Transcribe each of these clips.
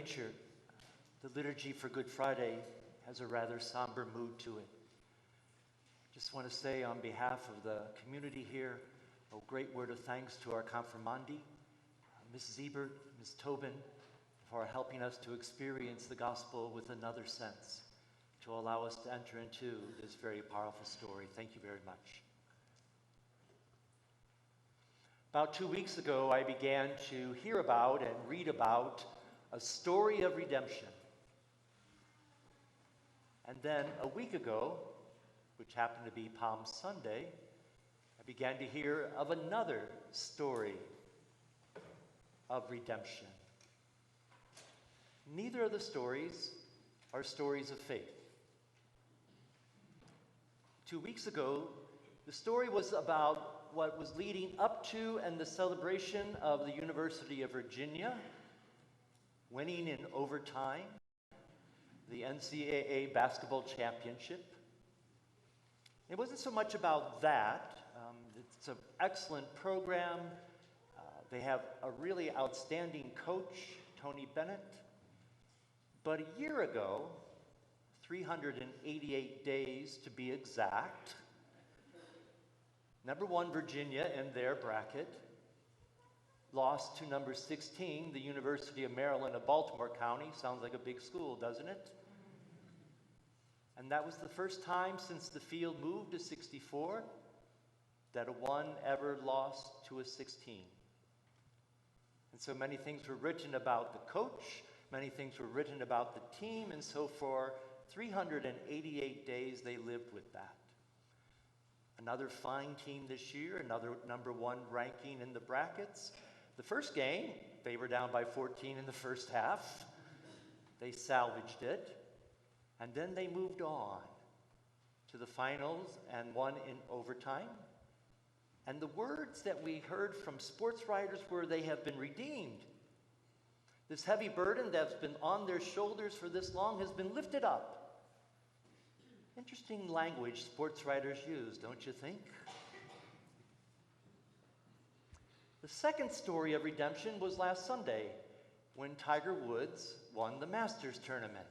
nature, the liturgy for Good Friday has a rather somber mood to it. Just want to say on behalf of the community here, a great word of thanks to our confirmandi, Ms. Siebert, Ms. Tobin, for helping us to experience the gospel with another sense, to allow us to enter into this very powerful story. Thank you very much. About 2 weeks ago, I began to hear about and read about a story of redemption. And then a week ago, which happened to be Palm Sunday, I began to hear of another story of redemption. Neither of the stories are stories of faith. 2 weeks ago, the story was about what was leading up to and the celebration of the University of Virginia winning in overtime the NCAA basketball championship. It wasn't so much about that. It's an excellent program. They have a really outstanding coach, Tony Bennett. But a year ago, 388 days to be exact, number 1 Virginia in their bracket lost to number 16, the University of Maryland of Baltimore County. Sounds like a big school, doesn't it? And that was the first time since the field moved to 64 that a 1 ever lost to a 16. And so many things were written about the coach, many things were written about the team, and so for 388 days they lived with that. Another fine team this year, another number 1 ranking in the brackets. The first game, they were down by 14 in the first half. They salvaged it. And then they moved on to the finals and won in overtime. And the words that we heard from sports writers were, they have been redeemed. This heavy burden that's been on their shoulders for this long has been lifted up. Interesting language sports writers use, don't you think? The second story of redemption was last Sunday when Tiger Woods won the Masters tournament.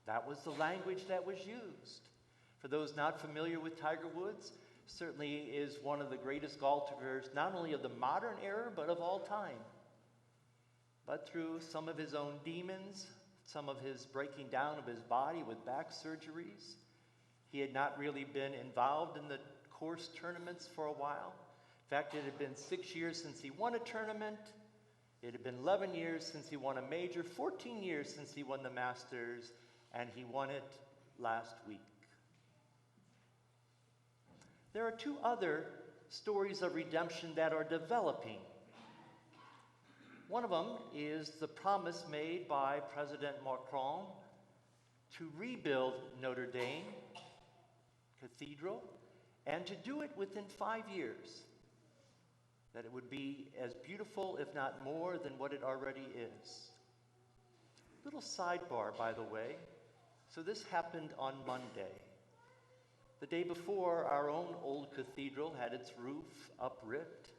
That was the language that was used. For those not familiar with Tiger Woods, certainly is one of the greatest golfers, not only of the modern era, but of all time. But through some of his own demons, some of his breaking down of his body with back surgeries, he had not really been involved in the course tournaments for a while. In fact, it had been 6 years since he won a tournament. It had been 11 years since he won a major, 14 years since he won the Masters, and he won it last week. There are 2 other stories of redemption that are developing. One of them is the promise made by President Macron to rebuild Notre Dame Cathedral and to do it within 5 years. That it would be as beautiful, if not more, than what it already is. Little sidebar, by the way. So this happened on Monday. The day before, our own old cathedral had its roof upripped.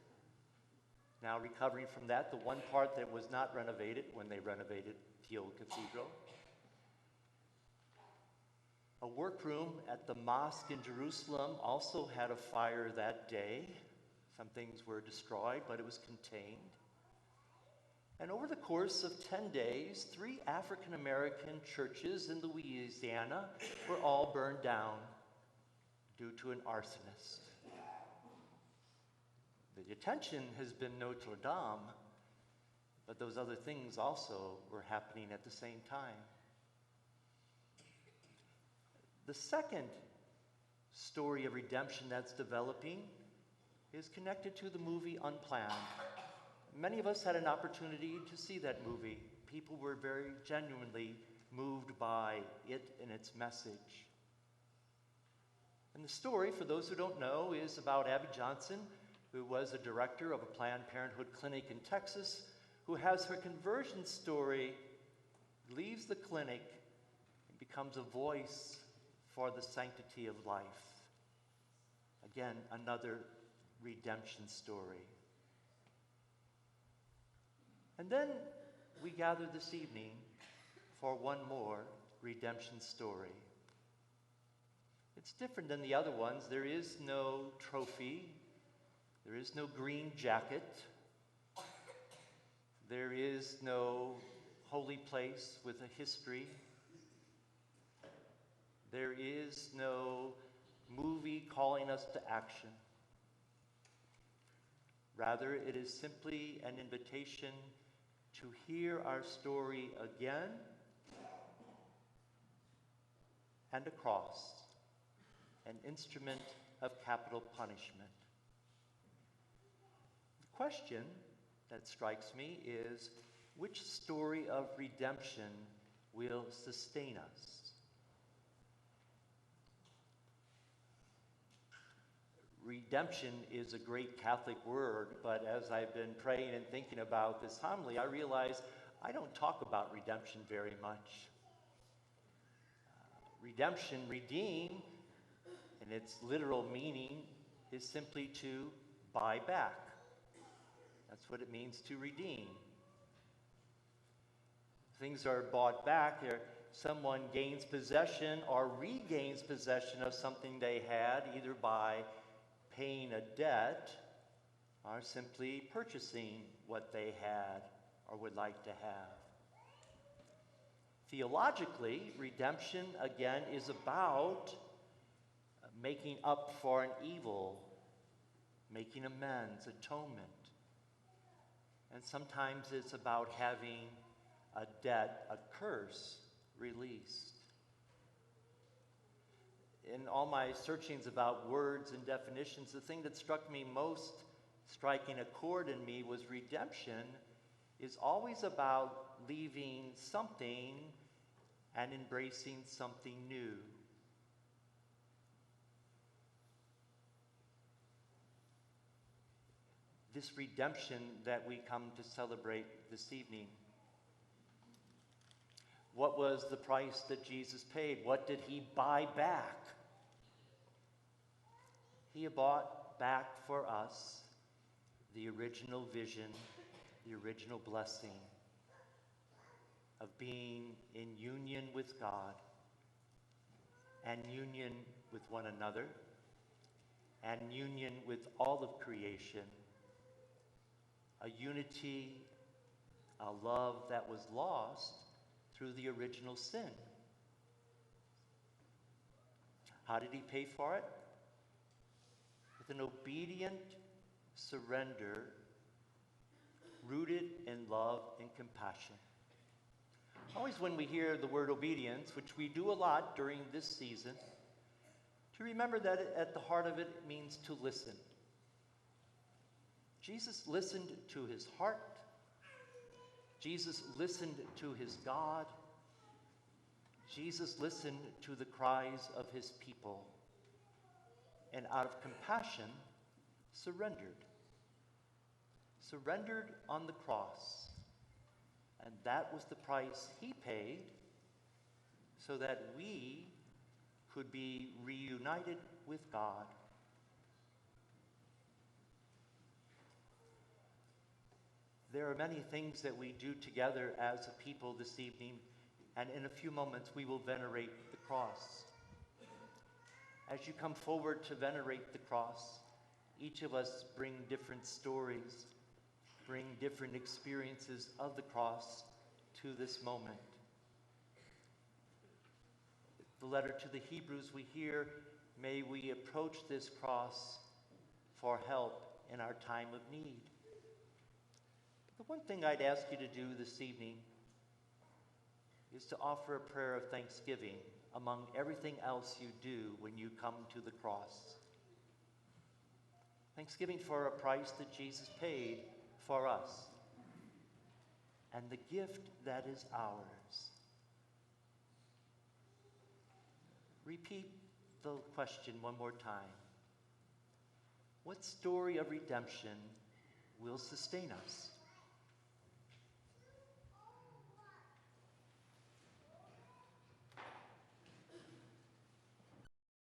Now recovering from that, the one part that was not renovated when they renovated the old cathedral. A workroom at the mosque in Jerusalem also had a fire that day. Some things were destroyed, but it was contained. And over the course of 10 days, 3 African American churches in Louisiana were all burned down due to an arsonist. The attention has been Notre Dame, but those other things also were happening at the same time. The second story of redemption that's developing is connected to the movie Unplanned. Many of us had an opportunity to see that movie. People were very genuinely moved by it and its message. And the story, for those who don't know, is about Abby Johnson, who was a director of a Planned Parenthood clinic in Texas, who has her conversion story, leaves the clinic, and becomes a voice for the sanctity of life. Again, another redemption story. And then we gather this evening for one more redemption story. It's different than the other ones. There is no trophy. There is no green jacket. There is no holy place with a history. There is no movie calling us to action. Rather, it is simply an invitation to hear our story again and a cross, an instrument of capital punishment. The question that strikes me is, which story of redemption will sustain us? Redemption is a great Catholic word, but as I've been praying and thinking about this homily, I realize I don't talk about redemption very much. Redemption, redeem, in its literal meaning, is simply to buy back. That's what it means to redeem. Things are bought back. Someone gains possession or regains possession of something they had, either by paying a debt or simply purchasing what they had or would like to have. Theologically, redemption, again, is about making up for an evil, making amends, atonement. And sometimes it's about having a debt, a curse, released. In all my searchings about words and definitions, the thing that struck me most, striking a chord in me, was redemption is always about leaving something and embracing something new. This redemption that we come to celebrate this evening. What was the price that Jesus paid? What did he buy back? He bought back for us the original vision, the original blessing of being in union with God and union with one another and union with all of creation. A unity, a love that was lost through the original sin. How did he pay for it? With an obedient surrender rooted in love and compassion. Always when we hear the word obedience, which we do a lot during this season, to remember that at the heart of it, it means to listen. Jesus listened to his heart. Jesus listened to his God. Jesus listened to the cries of his people. And out of compassion, surrendered. Surrendered on the cross. And that was the price he paid so that we could be reunited with God. There are many things that we do together as a people this evening, and in a few moments we will venerate the cross. As you come forward to venerate the cross, each of us bring different stories, bring different experiences of the cross to this moment. The letter to the Hebrews we hear, may we approach this cross for help in our time of need. The one thing I'd ask you to do this evening is to offer a prayer of thanksgiving among everything else you do when you come to the cross. Thanksgiving for a price that Jesus paid for us and the gift that is ours. Repeat the question one more time. What story of redemption will sustain us?